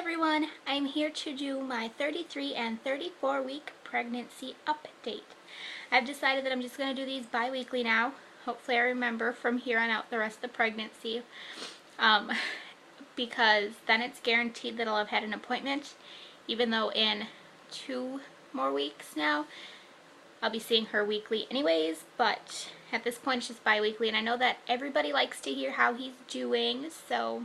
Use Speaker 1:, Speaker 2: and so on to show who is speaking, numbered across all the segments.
Speaker 1: everyone, I'm here to do my 33 and 34 week pregnancy update. I've decided that I'm just going to do these bi-weekly now. Hopefully I remember from here on out the rest of the pregnancy, because then it's guaranteed that I'll have had an appointment, even though in 2 more weeks now I'll be seeing her weekly anyways, but at this point it's just bi-weekly, and I know that everybody likes to hear how he's doing, so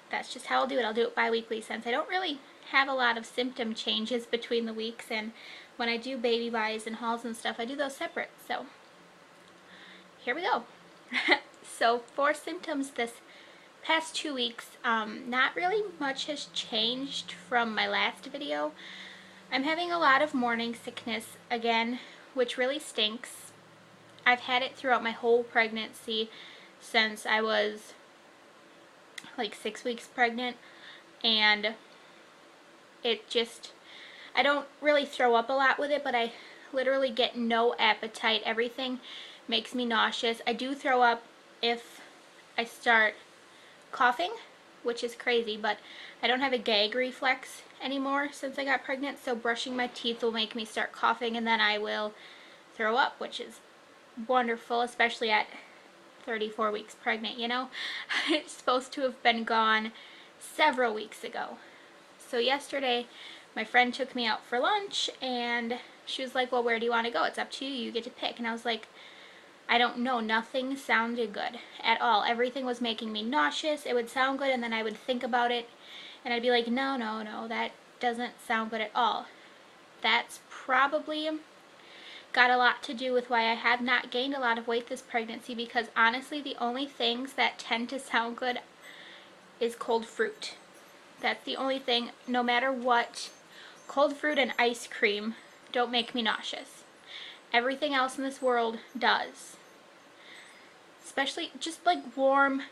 Speaker 1: that's just how I'll do it. I'll do it bi-weekly since I don't really have a lot of symptom changes between the weeks, and when I do baby buys and hauls and stuff, I do those separate. So here we go. So for symptoms this past 2 weeks, not really much has changed from my last video. I'm having a lot of morning sickness again, which really stinks. I've had it throughout my whole pregnancy since I was like 6 weeks pregnant, and it just, I don't really throw up a lot with it, but I literally get no appetite. Everything makes me nauseous. I do throw up if I start coughing, which is crazy, but I don't have a gag reflex anymore since I got pregnant, so brushing my teeth will make me start coughing, and then I will throw up, which is wonderful, especially at 34 weeks pregnant, you know. It's supposed to have been gone several weeks ago. So yesterday my friend took me out for lunch, and she was like, well, where do you want to go? It's up to you, you get to pick. And I was like, I don't know, nothing sounded good at all. Everything was making me nauseous. It would sound good, and then I would think about it and I'd be like, no, that doesn't sound good at all. That's probably got a lot to do with why I have not gained a lot of weight this pregnancy, because honestly the only things that tend to sound good is cold fruit. That's the only thing, no matter what. Cold fruit and ice cream don't make me nauseous. Everything else in this world does. Especially just like warm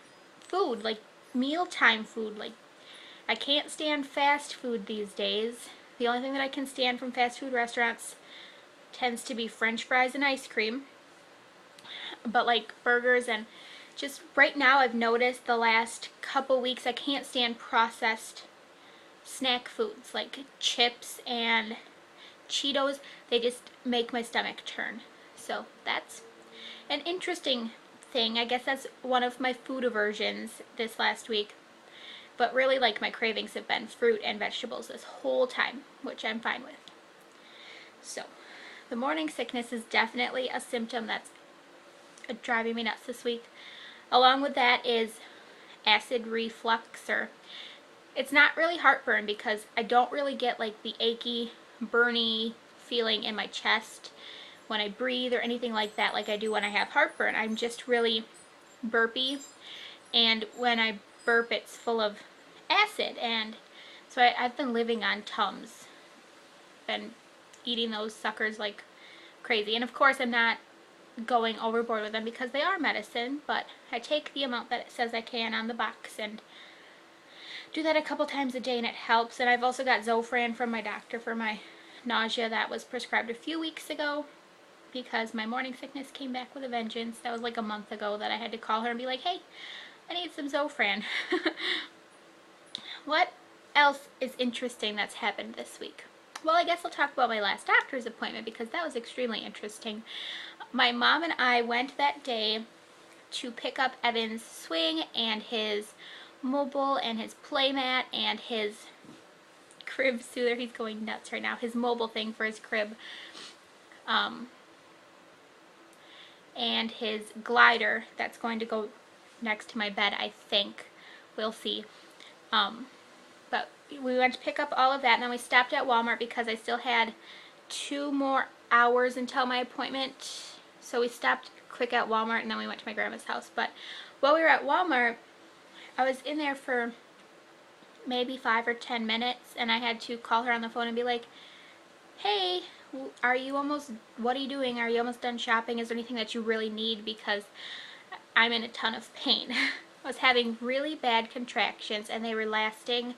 Speaker 1: food, like mealtime food. Like, I can't stand fast food these days. The only thing that I can stand from fast food restaurants tends to be French fries and ice cream, but like burgers, and just right now I've noticed the last couple weeks I can't stand processed snack foods like chips and Cheetos. They just make my stomach turn. So that's an interesting thing. I guess that's one of my food aversions this last week, but really, like, my cravings have been fruit and vegetables this whole time, which I'm fine with. So the morning sickness is definitely a symptom that's driving me nuts this week. Along with that is acid reflux, or it's not really heartburn, because I don't really get like the achy, burny feeling in my chest when I breathe or anything like that like I do when I have heartburn. I'm just really burpy, and when I burp it's full of acid, and so I've been living on Tums. Been eating those suckers like crazy, and of course I'm not going overboard with them because they are medicine, but I take the amount that it says I can on the box and do that a couple times a day, and it helps. And I've also got Zofran from my doctor for my nausea that was prescribed a few weeks ago, because my morning sickness came back with a vengeance. That was like a month ago that I had to call her and be like, hey, I need some Zofran. What else is interesting that's happened this week? Well, I guess I'll talk about my last doctor's appointment, because that was extremely interesting. My mom and I went that day to pick up Evan's swing and his mobile and his playmat and his crib soother. He's going nuts right now. His mobile thing for his crib. And his glider that's going to go next to my bed, I think. We'll see. But we went to pick up all of that, and then we stopped at Walmart because I still had 2 more hours until my appointment. So we stopped quick at Walmart, and then we went to my grandma's house. But while we were at Walmart, I was in there for maybe 5 or 10 minutes, and I had to call her on the phone and be like, hey, what are you doing? Are you almost done shopping? Is there anything that you really need? Because I'm in a ton of pain. I was having really bad contractions, and they were lasting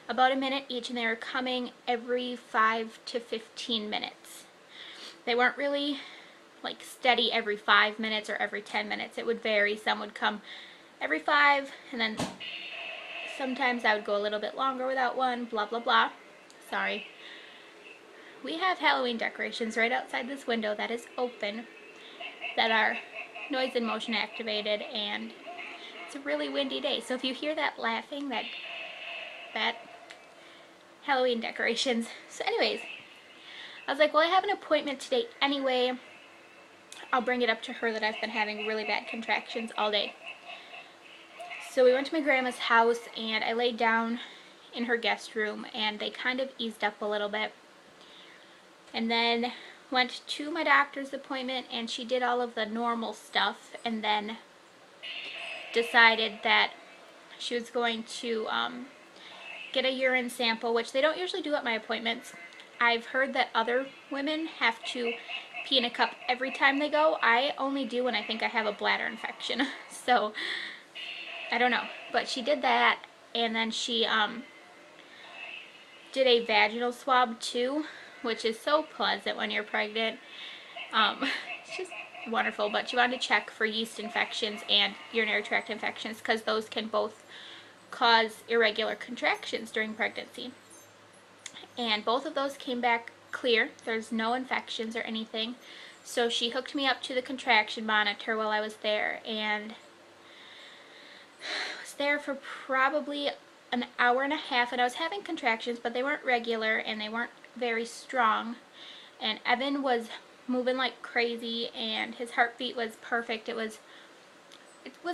Speaker 1: about a minute each, and they were coming every 5 to 15 minutes. They weren't really like steady every 5 minutes or every 10 minutes. It would vary. Some would come every 5, and then sometimes I would go a little bit longer without one, blah blah blah. Sorry. We have Halloween decorations right outside this window that is open that are noise and motion activated, and it's a really windy day. So if you hear that laughing, that Halloween decorations. So anyways, I was like, well, I have an appointment today anyway. I'll bring it up to her that I've been having really bad contractions all day. So we went to my grandma's house and I laid down in her guest room and they kind of eased up a little bit. And then went to my doctor's appointment and she did all of the normal stuff and then decided that she was going to get a urine sample, which they don't usually do at my appointments. I've heard that other women have to pee in a cup every time they go. I only do when I think I have a bladder infection. So I don't know, but she did that, and then she did a vaginal swab too, which is so pleasant when you're pregnant. It's just wonderful, but she wanted to check for yeast infections and urinary tract infections because those can both cause irregular contractions during pregnancy. And both of those came back clear. There's no infections or anything. So she hooked me up to the contraction monitor while I was there, and I was there for probably an hour and a half, and I was having contractions, but they weren't regular and they weren't very strong. And Evan was moving like crazy and his heartbeat was perfect. It was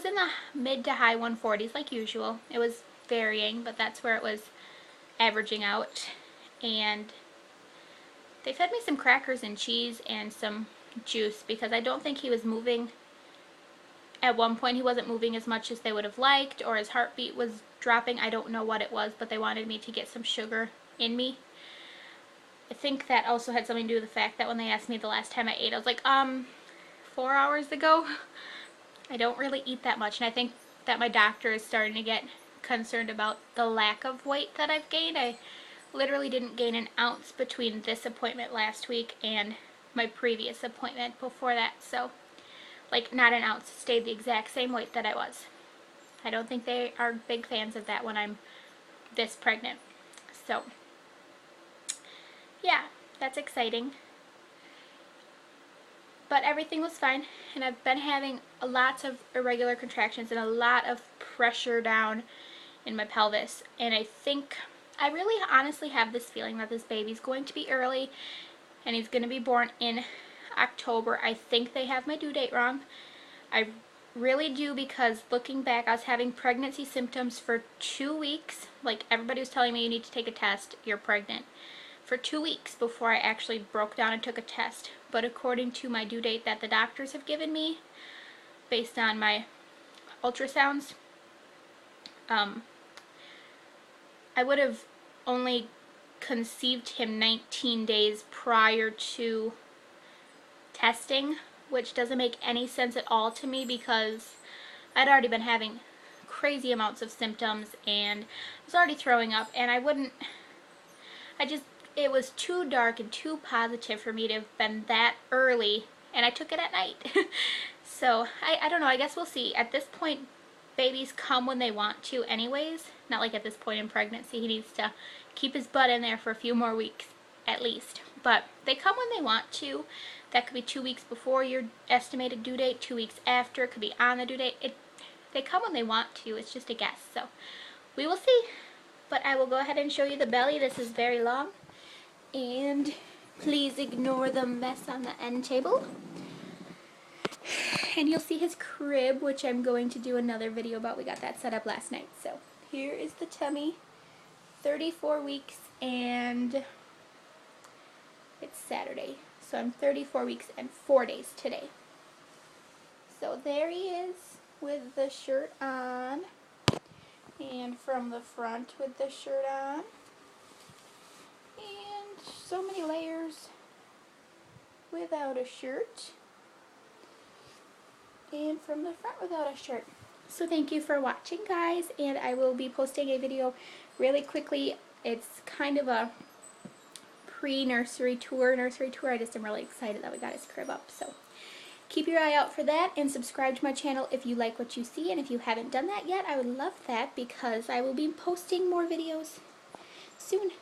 Speaker 1: in the mid to high 140s like usual. It was varying, but that's where it was averaging out. And they fed me some crackers and cheese and some juice because I don't think he was moving. At one point he wasn't moving as much as they would have liked, or his heartbeat was dropping. I don't know what it was, but they wanted me to get some sugar in me. I think that also had something to do with the fact that when they asked me the last time I ate, I was like, 4 hours ago. I don't really eat that much, and I think that my doctor is starting to get concerned about the lack of weight that I've gained. I literally didn't gain an ounce between this appointment last week and my previous appointment before that. So, like, not an ounce. Stayed the exact same weight that I was. I don't think they are big fans of that when I'm this pregnant. So, yeah, that's exciting. But everything was fine, and I've been having lots of irregular contractions and a lot of pressure down in my pelvis. And I really honestly have this feeling that this baby's going to be early, and he's going to be born in October. I think they have my due date wrong. I really do, because looking back, I was having pregnancy symptoms for 2 weeks. Like, everybody was telling me, you need to take a test, you're pregnant. For 2 weeks before I actually broke down and took a test. But according to my due date that the doctors have given me, based on my ultrasounds, I would have only conceived him 19 days prior to testing, which doesn't make any sense at all to me because I'd already been having crazy amounts of symptoms and I was already throwing up, and it was too dark and too positive for me to have been that early, and I took it at night. So, I don't know, I guess we'll see. At this point, babies come when they want to anyways. Not like at this point in pregnancy, he needs to keep his butt in there for a few more weeks, at least. But they come when they want to. That could be 2 weeks before your estimated due date, 2 weeks after, it could be on the due date. They come when they want to, it's just a guess. So, we will see. But I will go ahead and show you the belly. This is very long. And please ignore the mess on the end table. And you'll see his crib, which I'm going to do another video about. We got that set up last night. So here is the tummy. 34 weeks, and it's Saturday. So I'm 34 weeks and 4 days today. So there he is with the shirt on. And from the front with the shirt on. And so many layers without a shirt. And from the front without a shirt. So thank you for watching, guys, and I will be posting a video really quickly. It's kind of a pre-nursery tour. I just am really excited that we got his crib up. So keep your eye out for that and subscribe to my channel if you like what you see. And if you haven't done that yet, I would love that because I will be posting more videos soon.